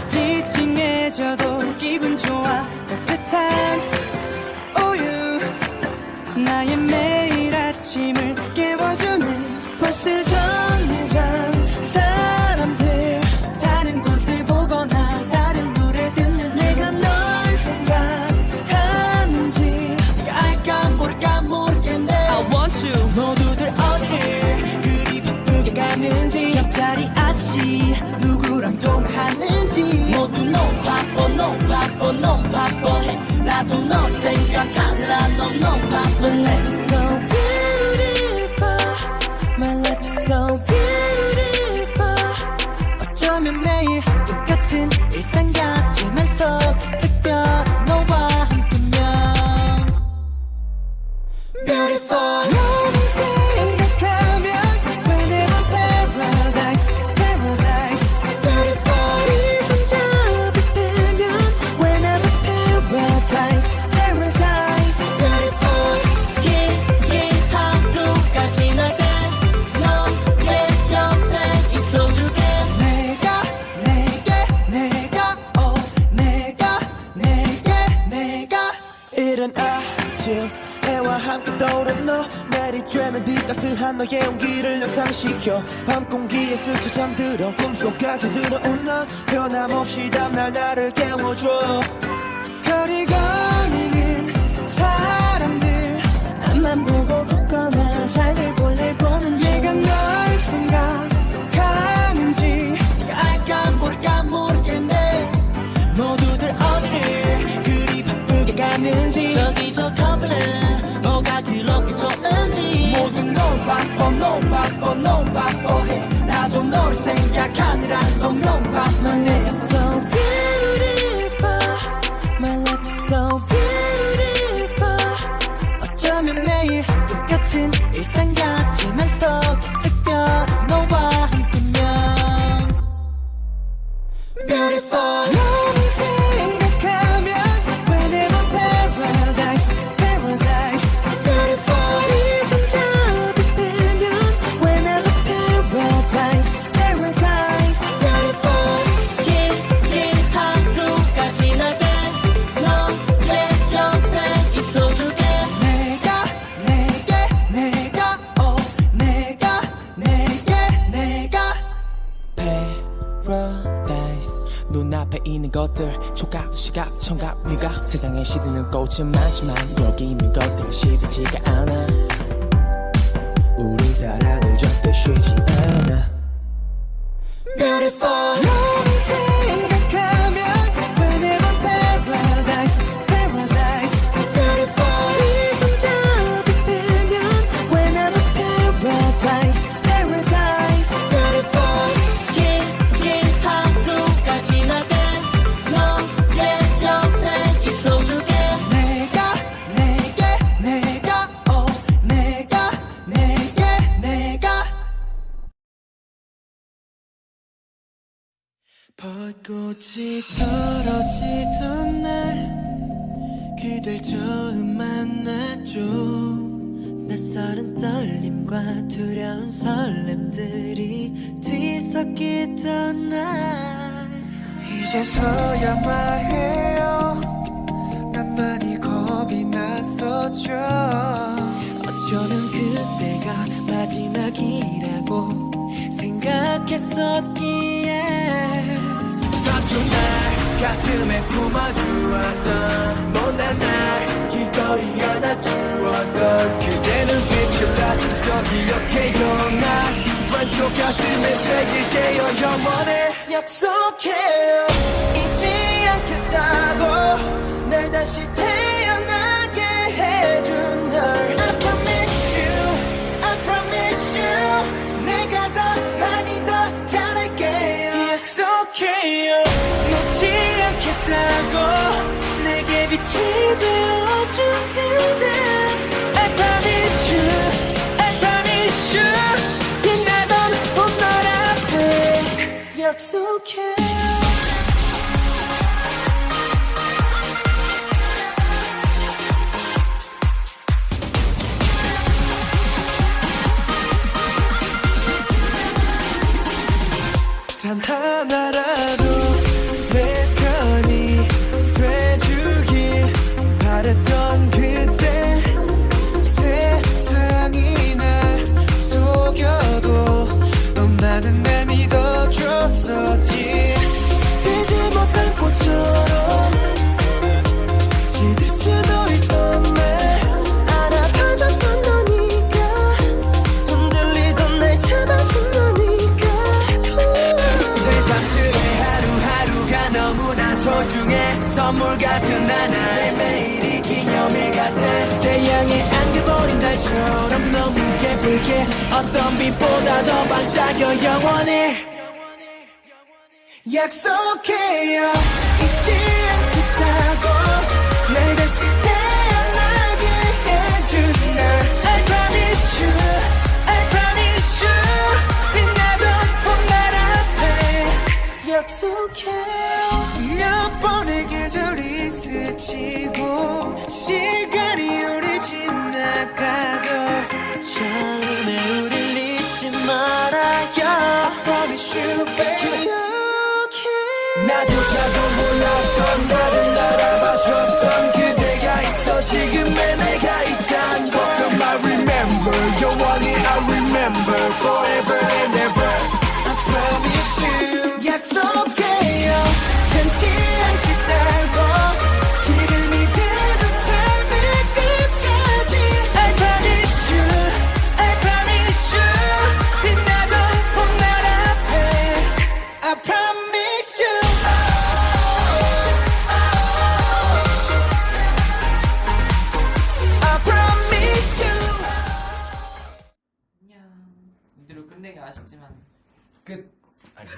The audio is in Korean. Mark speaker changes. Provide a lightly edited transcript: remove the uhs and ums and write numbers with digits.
Speaker 1: 지칭해져도 기분 좋아 따뜻한 우유 나의 매일 아침을 깨워주네 버스 정류장 사람들 다른 곳을 보거나 다른 노래 듣는 내가 널 생각하는지 알까 모를까 모르겠네 I want you 모두들 어딜 그리 바쁘게 가는지 옆자리 아저씨 누구랑 통화하는지 모두 너무 바빠 너무 바빠 너무 바빠해 나도 널 생각하느라 너무 바빠 My life is so beautiful My life is so beautiful 어쩌면 매일 똑같은 일상 같지만서 특별한 너와 함께면 Beautiful 너를 생각하면 Whenever paradise paradise Beautiful 네 손잡을 때면 Whenever paradise paradise Beautiful 하루까지 널 뺀 너의 옆에 있어줄게 내가 이른 아침 해와 함께 떠오른 너 내리쬐는 빛 따스한 너의 온기를 연상시켜 밤 공기에 스쳐 잠들어 꿈속까지 들어온 넌 변함없이 다음날 나를 깨워줘 거리 거니는 사람들 앞만 보고 걷거나 잘들 볼일 보는 중 내가 널 생각하는지 네가 알까 모를까 모르겠네 모두들 어디를 그리 바쁘게 가는지 저기 저 커플은 뭐가 그렇게 좋은지 모두 너무 바빠 너무 바빠 너무 바빠해 나도 너를 생각하느라 너무 바빠 My life is so beautiful My life is so beautiful 어쩌면 매일 똑같은 일상 같지만서 특별한 너와 함께면 Beautiful 너를 생각하면 Whenever paradise paradise Beautiful 네 손잡을 때면 Whenever paradise paradise Beautiful 하루까지 널 뺀 너의 옆에 있어줄게 내가 Paradise 눈앞에 있는 것들 촉각, 시각, 청각, 미각 세상에 시드는 꽃은 많지만 여기 있는 것들 시들지가 않아 우리 사랑을 절대 쉬지 않아 Beautiful 너를 생각하면 Whenever paradise paradise Beautiful 네 손잡을 때면 Whenever paradise paradise Beautiful 하루까지 널 뺀 너의 옆에 있어줄게 내가 벚꽃이 떨어지던 날 그댈 처음 만났죠 낯설은 떨림과 두려운 설렘들이 뒤섞이던 날 이제서야 말해요 난 많이 겁이 났었죠 어쩌면 그때가 마지막이라고 생각했었기에 서툰 날 가슴에 품어주었던 못난 날 기꺼이 안아주었던 그대 눈빛을 아직도 기억해요 나 왼쪽 가슴에 새길게요 영원히 약속해요 잊지 않겠다고 날 다시 태어나게 해준 널 I promise you 내가 더 많이 더 잘할게요 약속해요 놓지 않겠다고 내게 빛이 되어준 그대 I promise you 빛나던 봄날 앞에 약속해요 단 하나라도 내 소중해 선물 같은 하나 매일이 기념일 같아 태양에 안겨버린 달처럼 너무 예쁘게 어떤 빛보다 더 반짝여 영원히 약속해요 잊지 않겠다고 날 다시 태어나게 해준 날 I promise you I promise you 빛나던 봄날 앞에 약속해요 몇 번의 계절이 스치고 시간이 우릴 지나가도 처음에 우릴 잊지 말아요 I promise you baby 나조차도 몰랐던 나를 알아봐줬던 그대가 있어 지금의 내가 있단 것 Come I remember 영원히 I remember forever and ever I promise you 약속해요 변치 않겠다고 지금 이대로 삶의 끝까지 I promise you I promise you 빛나던 봄날 앞에 I promise you I promise you
Speaker 2: 안녕. 이대로 끝내기 아쉽지만
Speaker 3: 끝. 아니.